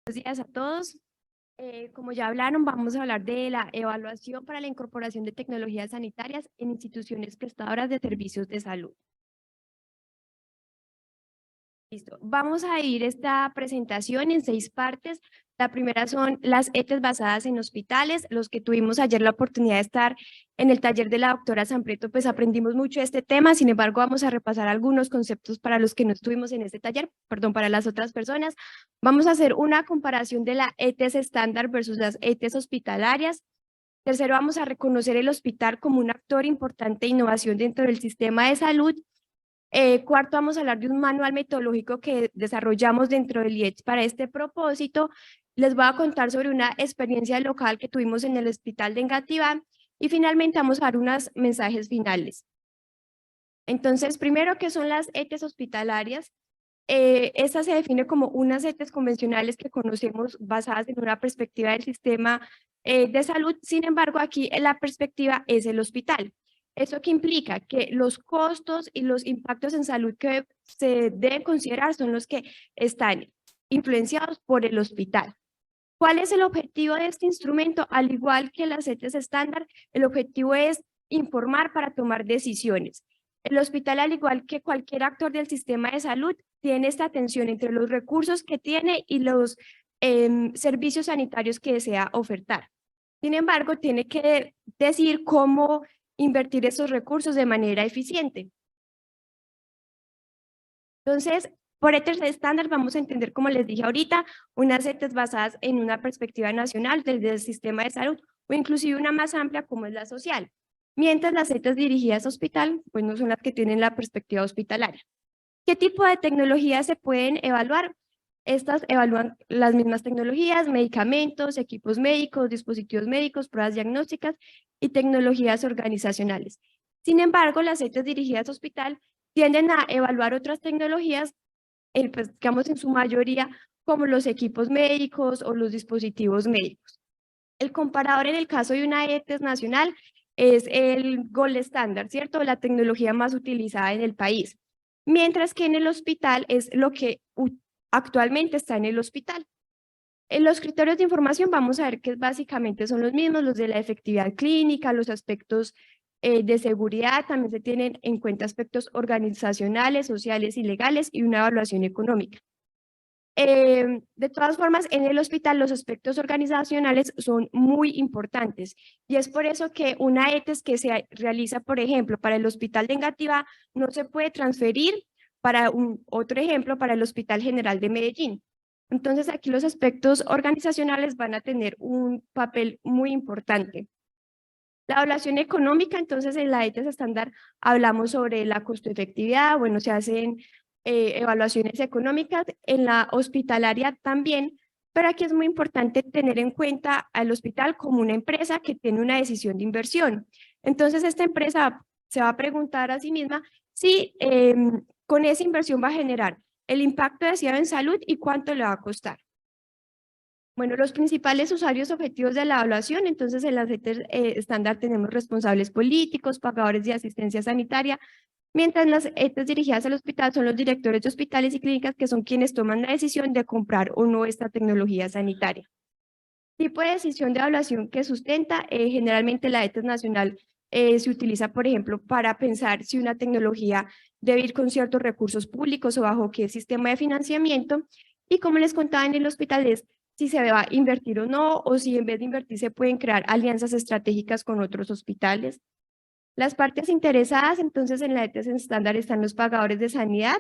Buenos días a todos. Como ya hablaron, vamos a hablar de la evaluación para la incorporación de tecnologías sanitarias en instituciones prestadoras de servicios de salud. Listo. Vamos a dividir esta presentación en 6 partes. La primera son las ETEs basadas en hospitales. Los que tuvimos ayer la oportunidad de estar en el taller de la doctora Sanpreto, pues aprendimos mucho de este tema. Sin embargo, vamos a repasar algunos conceptos para los que no estuvimos en este taller, perdón, para las otras personas. Vamos a hacer una comparación de la ETEs estándar versus las ETEs hospitalarias. Tercero, vamos a reconocer el hospital como un actor importante de innovación dentro del sistema de salud. Cuarto, vamos a hablar de un manual metodológico que desarrollamos dentro del IETS para este propósito. Les voy a contar sobre una experiencia local que tuvimos en el hospital de Engativá y finalmente vamos a dar unos mensajes finales. Entonces, primero, ¿qué son las ETEs hospitalarias? Esta se define como unas ETEs convencionales que conocemos basadas en una perspectiva del sistema de salud. Sin embargo, aquí la perspectiva es el hospital. ¿Eso qué implica? Que los costos y los impactos en salud que se deben considerar son los que están influenciados por el hospital. ¿Cuál es el objetivo de este instrumento? Al igual que las ETEs estándar, el objetivo es informar para tomar decisiones. El hospital, al igual que cualquier actor del sistema de salud, tiene esta tensión entre los recursos que tiene y los servicios sanitarios que desea ofertar. Sin embargo, tiene que decir cómo invertir esos recursos de manera eficiente. Entonces, por ETEs estándar vamos a entender, como les dije ahorita, unas ETEs basadas en una perspectiva nacional desde el sistema de salud o inclusive una más amplia como es la social. Mientras las ETEs dirigidas a hospital, pues no son las que tienen la perspectiva hospitalaria. ¿Qué tipo de tecnologías se pueden evaluar? Estas evalúan las mismas tecnologías, medicamentos, equipos médicos, dispositivos médicos, pruebas diagnósticas y tecnologías organizacionales. Sin embargo, las ETEs dirigidas a hospital tienden a evaluar otras tecnologías, pues, digamos en su mayoría, como los equipos médicos o los dispositivos médicos. El comparador en el caso de una ETEs nacional es el gold standard, ¿cierto? La tecnología más utilizada en el país. Mientras que en el hospital es lo que actualmente está en el hospital. En los criterios de información vamos a ver que básicamente son los mismos, los de la efectividad clínica, los aspectos de seguridad, también se tienen en cuenta aspectos organizacionales, sociales y legales y una evaluación económica. De todas formas, en el hospital los aspectos organizacionales son muy importantes y es por eso que una ETES que se realiza, por ejemplo, para el Hospital de Engativá no se puede transferir para otro ejemplo, para el Hospital General de Medellín. Entonces, aquí los aspectos organizacionales van a tener un papel muy importante. La evaluación económica, entonces en la ETES estándar hablamos sobre la costo-efectividad, bueno, se hacen evaluaciones económicas, en la hospitalaria también, pero aquí es muy importante tener en cuenta al hospital como una empresa que tiene una decisión de inversión. Entonces esta empresa se va a preguntar a sí misma si con esa inversión va a generar el impacto deseado en salud y cuánto le va a costar. Bueno, los principales usuarios objetivos de la evaluación, entonces en las ETEs estándar tenemos responsables políticos, pagadores de asistencia sanitaria, mientras las ETEs dirigidas al hospital son los directores de hospitales y clínicas que son quienes toman la decisión de comprar o no esta tecnología sanitaria. Tipo de decisión de evaluación que sustenta, generalmente la ETEs nacional se utiliza, por ejemplo, para pensar si una tecnología debe ir con ciertos recursos públicos o bajo qué sistema de financiamiento, y como les contaba en el hospital es si se va a invertir o no, o si en vez de invertir se pueden crear alianzas estratégicas con otros hospitales. Las partes interesadas, entonces en la ETEs estándar están los pagadores de sanidad,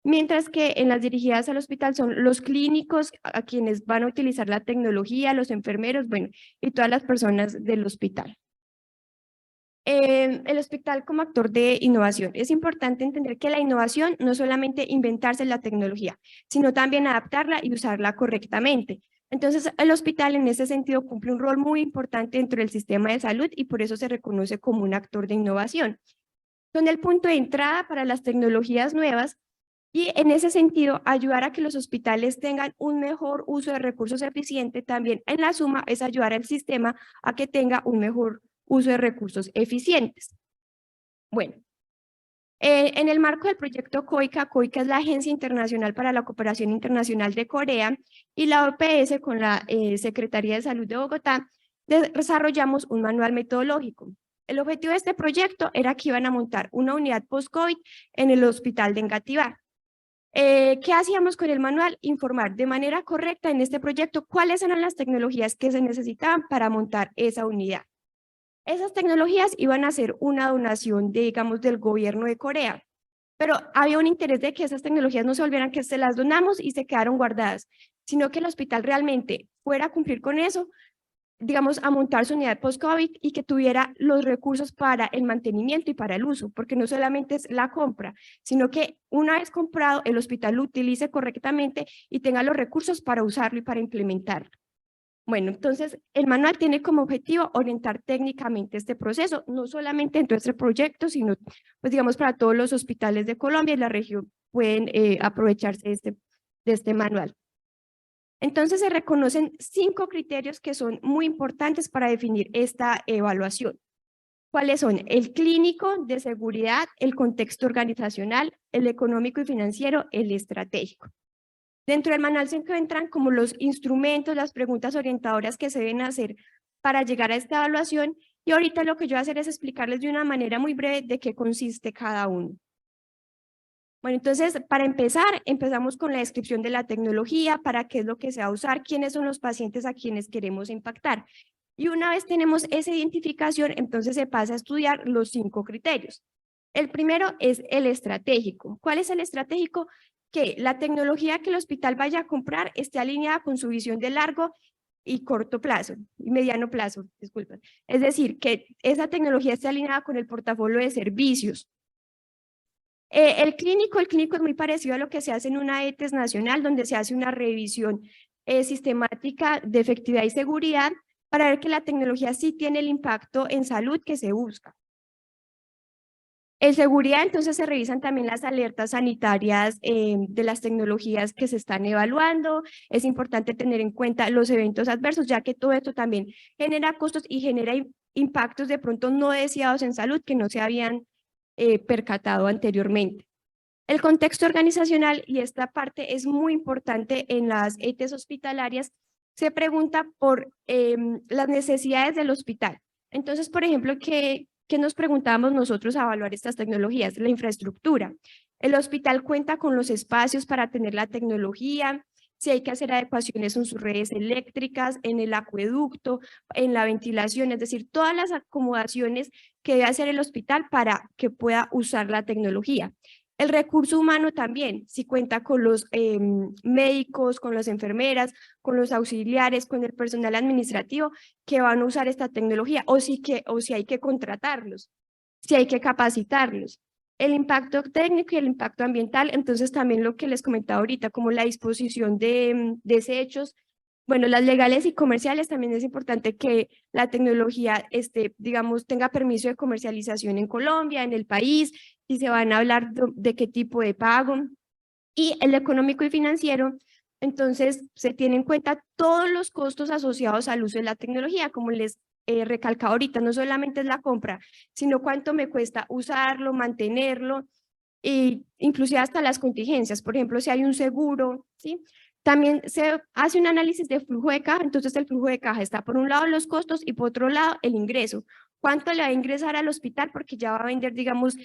mientras que en las dirigidas al hospital son los clínicos a quienes van a utilizar la tecnología, los enfermeros, bueno, y todas las personas del hospital. El hospital como actor de innovación. Es importante entender que la innovación no es solamente inventarse la tecnología, sino también adaptarla y usarla correctamente. Entonces, el hospital en ese sentido cumple un rol muy importante dentro del sistema de salud y por eso se reconoce como un actor de innovación. Son el punto de entrada para las tecnologías nuevas y en ese sentido ayudar a que los hospitales tengan un mejor uso de recursos eficiente también en la suma es ayudar al sistema a que tenga un mejor uso de recursos eficientes. Bueno, En el marco del proyecto COICA, COICA es la Agencia Internacional para la Cooperación Internacional de Corea y la OPS con la Secretaría de Salud de Bogotá, desarrollamos un manual metodológico. El objetivo de este proyecto era que iban a montar una unidad post-COVID en el hospital de Engativá. ¿Qué hacíamos con el manual? Informar de manera correcta en este proyecto cuáles eran las tecnologías que se necesitaban para montar esa unidad. Esas tecnologías iban a ser una donación, digamos, del gobierno de Corea, pero había un interés de que esas tecnologías no se volvieran que se las donamos y se quedaron guardadas, sino que el hospital realmente fuera a cumplir con eso, digamos, a montar su unidad post-COVID y que tuviera los recursos para el mantenimiento y para el uso, porque no solamente es la compra, sino que una vez comprado, el hospital lo utilice correctamente y tenga los recursos para usarlo y para implementarlo. Bueno, entonces el manual tiene como objetivo orientar técnicamente este proceso, no solamente dentro de este proyecto, sino, pues digamos, para todos los hospitales de Colombia y la región pueden aprovecharse de este manual. Entonces se reconocen 5 criterios que son muy importantes para definir esta evaluación. ¿Cuáles son? El clínico, de seguridad, el contexto organizacional, el económico y financiero, el estratégico. Dentro del manual se encuentran como los instrumentos, las preguntas orientadoras que se deben hacer para llegar a esta evaluación y ahorita lo que yo voy a hacer es explicarles de una manera muy breve de qué consiste cada uno. Bueno, entonces, para empezar, empezamos con la descripción de la tecnología, para qué es lo que se va a usar, quiénes son los pacientes a quienes queremos impactar. Y una vez tenemos esa identificación, entonces se pasa a estudiar los 5 criterios. El primero es el estratégico. ¿Cuál es el estratégico? Que la tecnología que el hospital vaya a comprar esté alineada con su visión de largo y corto plazo, y mediano plazo, disculpen. Es decir, que esa tecnología esté alineada con el portafolio de servicios. El clínico es muy parecido a lo que se hace en una ETES nacional, donde se hace una revisión sistemática de efectividad y seguridad para ver que la tecnología sí tiene el impacto en salud que se busca. En seguridad, entonces, se revisan también las alertas sanitarias de las tecnologías que se están evaluando. Es importante tener en cuenta los eventos adversos, ya que todo esto también genera costos y genera impactos de pronto no deseados en salud que no se habían percatado anteriormente. El contexto organizacional, y esta parte es muy importante en las ETEs hospitalarias, se pregunta por las necesidades del hospital. Entonces, por ejemplo, ¿qué nos preguntábamos nosotros a evaluar estas tecnologías? La infraestructura. El hospital cuenta con los espacios para tener la tecnología, si hay que hacer adecuaciones en sus redes eléctricas, en el acueducto, en la ventilación, es decir, todas las acomodaciones que debe hacer el hospital para que pueda usar la tecnología. El recurso humano también, si cuenta con los médicos, con las enfermeras, con los auxiliares, con el personal administrativo que van a usar esta tecnología, o si hay que contratarlos, si hay que capacitarlos. El impacto técnico y el impacto ambiental, entonces también lo que les comentaba ahorita, como la disposición de desechos, bueno, las legales y comerciales, también es importante que la tecnología, digamos, tenga permiso de comercialización en Colombia, en el país, y se van a hablar de qué tipo de pago. Y el económico y financiero, entonces se tienen en cuenta todos los costos asociados al uso de la tecnología, como les recalcaba ahorita, no solamente es la compra, sino cuánto me cuesta usarlo, mantenerlo, e inclusive hasta las contingencias, por ejemplo, si hay un seguro, ¿sí? También se hace un análisis de flujo de caja, entonces el flujo de caja está por un lado los costos y por otro lado el ingreso. ¿Cuánto le va a ingresar al hospital? Porque ya va a vender, digamos,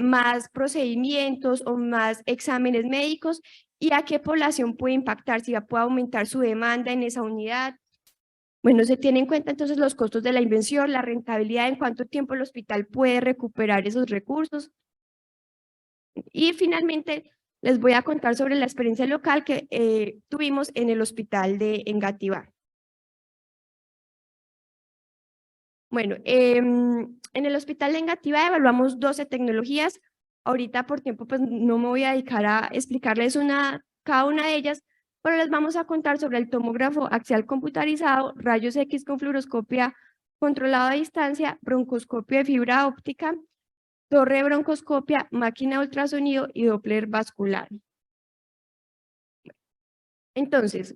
más procedimientos o más exámenes médicos y a qué población puede impactar, si ya puede aumentar su demanda en esa unidad. Bueno, se tiene en cuenta entonces los costos de la inversión, la rentabilidad, en cuánto tiempo el hospital puede recuperar esos recursos. Y finalmente les voy a contar sobre la experiencia local que tuvimos en el hospital de Engativá. Bueno, en el hospital de Engativá evaluamos 12 tecnologías. Ahorita por tiempo pues no me voy a dedicar a explicarles cada una de ellas, pero les vamos a contar sobre el tomógrafo axial computarizado, rayos X con fluoroscopia controlada a distancia, broncoscopio de fibra óptica, torre de broncoscopia, máquina de ultrasonido y Doppler vascular. Entonces,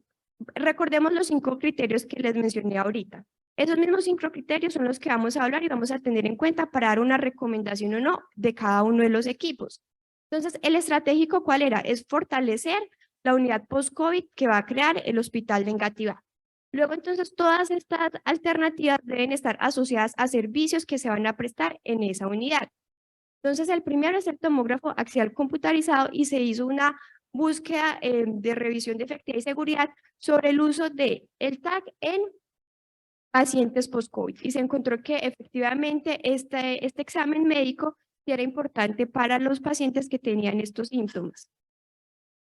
recordemos los 5 criterios que les mencioné ahorita. Esos mismos 5 criterios son los que vamos a hablar y vamos a tener en cuenta para dar una recomendación o no de cada uno de los equipos. Entonces, el estratégico, ¿cuál era? Es fortalecer la unidad post-COVID que va a crear el hospital de Engativá. Luego, entonces, todas estas alternativas deben estar asociadas a servicios que se van a prestar en esa unidad. Entonces, el primero es el tomógrafo axial computarizado y se hizo una búsqueda de revisión de efectividad y seguridad sobre el uso del TAC en pacientes post-COVID y se encontró que efectivamente este examen médico era importante para los pacientes que tenían estos síntomas.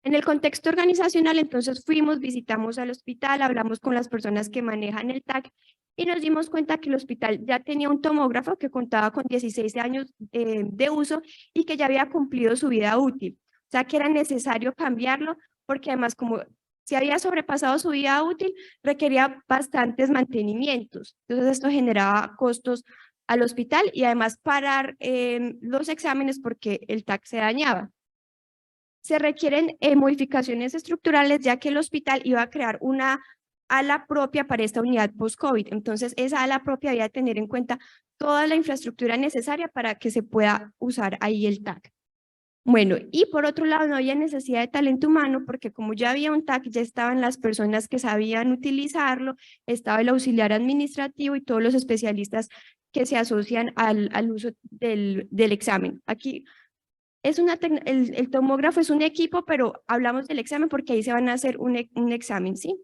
En el contexto organizacional, entonces fuimos, visitamos al hospital, hablamos con las personas que manejan el TAC y nos dimos cuenta que el hospital ya tenía un tomógrafo que contaba con 16 años de uso y que ya había cumplido su vida útil. O sea, que era necesario cambiarlo porque además como si había sobrepasado su vida útil, requería bastantes mantenimientos. Entonces esto generaba costos al hospital y además parar los exámenes porque el TAC se dañaba. Se requieren modificaciones estructurales ya que el hospital iba a crear una ala propia para esta unidad post-COVID. Entonces, esa ala propia había que tener en cuenta toda la infraestructura necesaria para que se pueda usar ahí el TAC. Bueno, y por otro lado, no había necesidad de talento humano porque como ya había un TAC, ya estaban las personas que sabían utilizarlo, estaba el auxiliar administrativo y todos los especialistas que se asocian al uso del examen. Aquí es el tomógrafo es un equipo, pero hablamos del examen porque ahí se van a hacer un examen, ¿sí?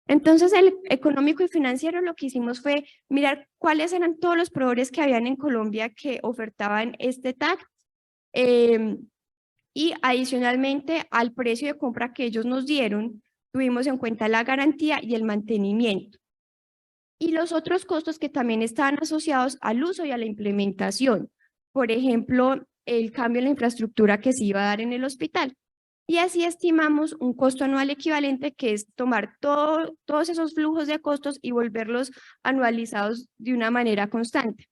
Entonces, el económico y financiero lo que hicimos fue mirar cuáles eran todos los proveedores que habían en Colombia que ofertaban este TAC y adicionalmente al precio de compra que ellos nos dieron, tuvimos en cuenta la garantía y el mantenimiento. Y los otros costos que también estaban asociados al uso y a la implementación. Por ejemplo, el cambio en la infraestructura que se iba a dar en el hospital. Y así estimamos un costo anual equivalente que es tomar todos esos flujos de costos y volverlos anualizados de una manera constante.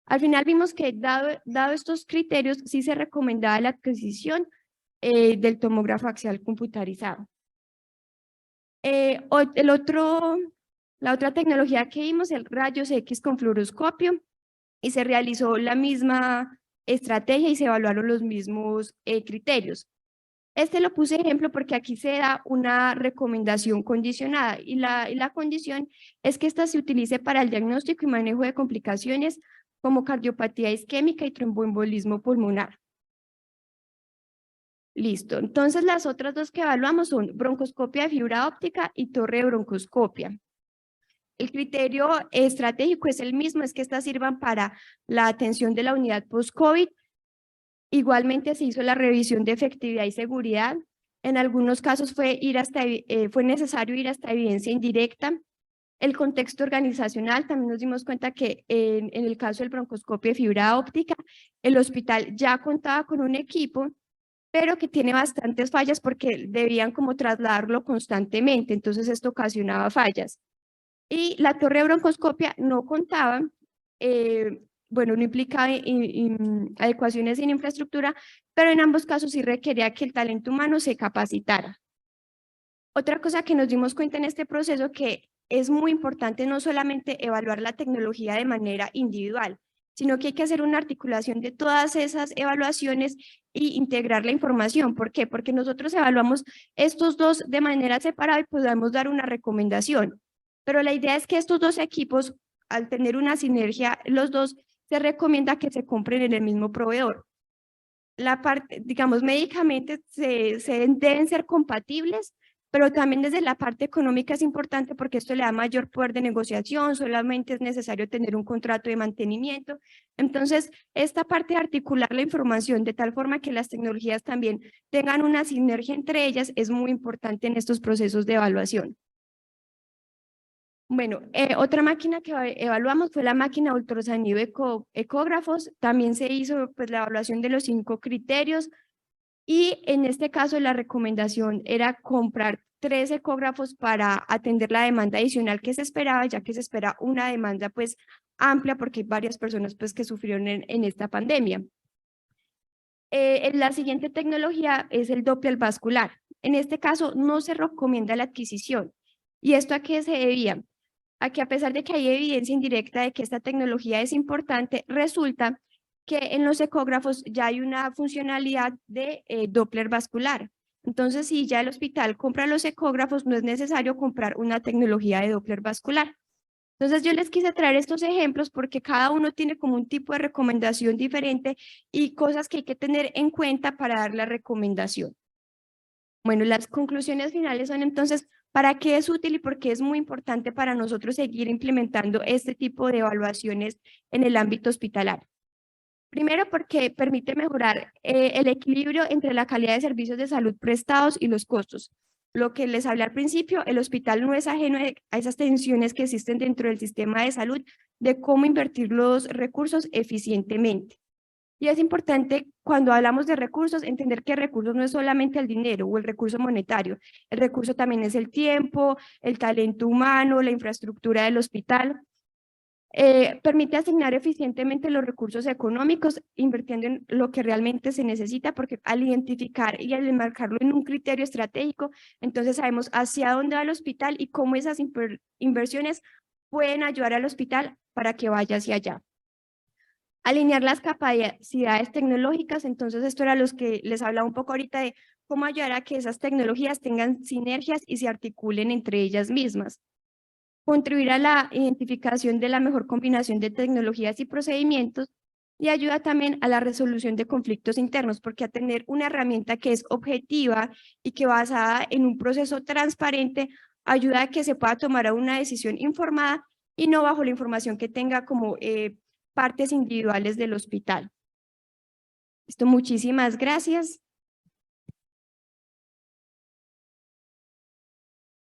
Al final vimos que dado estos criterios, sí se recomendaba la adquisición del tomógrafo axial computarizado. La otra tecnología que vimos, el rayos X con fluoroscopio, y se realizó la misma estrategia y se evaluaron los mismos criterios. Este lo puse ejemplo porque aquí se da una recomendación condicionada y la condición es que esta se utilice para el diagnóstico y manejo de complicaciones como cardiopatía isquémica y tromboembolismo pulmonar. Listo, entonces las otras dos que evaluamos son broncoscopia de fibra óptica y torre de broncoscopia. El criterio estratégico es el mismo, es que estas sirvan para la atención de la unidad post-COVID. Igualmente se hizo la revisión de efectividad y seguridad. En algunos casos fue necesario ir hasta evidencia indirecta. El contexto organizacional, también nos dimos cuenta que en el caso del broncoscopio de fibra óptica, el hospital ya contaba con un equipo, pero que tiene bastantes fallas porque debían como trasladarlo constantemente, entonces esto ocasionaba fallas. Y la torre de broncoscopia no contaba, bueno, no implicaba adecuaciones en infraestructura, pero en ambos casos sí requería que el talento humano se capacitara. Otra cosa que nos dimos cuenta en este proceso que es muy importante no solamente evaluar la tecnología de manera individual, sino que hay que hacer una articulación de todas esas evaluaciones y integrar la información. ¿Por qué? Porque nosotros evaluamos estos dos de manera separada y podemos dar una recomendación. Pero la idea es que estos dos equipos, al tener una sinergia, los dos se recomienda que se compren en el mismo proveedor. La parte, digamos, médicamente deben ser compatibles, pero también desde la parte económica es importante porque esto le da mayor poder de negociación, solamente es necesario tener un contrato de mantenimiento. Entonces, esta parte de articular la información de tal forma que las tecnologías también tengan una sinergia entre ellas es muy importante en estos procesos de evaluación. Bueno, otra máquina que evaluamos fue la máquina ultrasonido ecógrafos. También se hizo pues, la evaluación de los 5 criterios y en este caso la recomendación era comprar 3 ecógrafos para atender la demanda adicional que se esperaba, ya que se espera una demanda pues amplia porque hay varias personas pues que sufrieron en esta pandemia. La siguiente tecnología es el Doppler vascular. En este caso no se recomienda la adquisición. ¿Y esto a qué se debía? a que a pesar de que hay evidencia indirecta de que esta tecnología es importante, resulta que en los ecógrafos ya hay una funcionalidad de Doppler vascular. Entonces, si ya el hospital compra los ecógrafos, no es necesario comprar una tecnología de Doppler vascular. Entonces, yo les quise traer estos ejemplos porque cada uno tiene como un tipo de recomendación diferente y cosas que hay que tener en cuenta para dar la recomendación. Bueno, las conclusiones finales son entonces, ¿para qué es útil y por qué es muy importante para nosotros seguir implementando este tipo de evaluaciones en el ámbito hospitalario? Primero, porque permite mejorar el equilibrio entre la calidad de servicios de salud prestados y los costos. Lo que les hablé al principio, el hospital no es ajeno a esas tensiones que existen dentro del sistema de salud, de cómo invertir los recursos eficientemente. Y es importante cuando hablamos de recursos, entender que recursos no es solamente el dinero o el recurso monetario. El recurso también es el tiempo, el talento humano, la infraestructura del hospital. Permite asignar eficientemente los recursos económicos, invirtiendo en lo que realmente se necesita, porque al identificar y al enmarcarlo en un criterio estratégico, entonces sabemos hacia dónde va el hospital y cómo esas inversiones pueden ayudar al hospital para que vaya hacia allá. Alinear las capacidades tecnológicas, entonces esto era los que les hablaba un poco ahorita de cómo ayudar a que esas tecnologías tengan sinergias y se articulen entre ellas mismas. Contribuir a la identificación de la mejor combinación de tecnologías y procedimientos y ayuda también a la resolución de conflictos internos, porque a tener una herramienta que es objetiva y que basada en un proceso transparente ayuda a que se pueda tomar una decisión informada y no bajo la información que tenga como partes individuales del hospital. Esto, muchísimas gracias.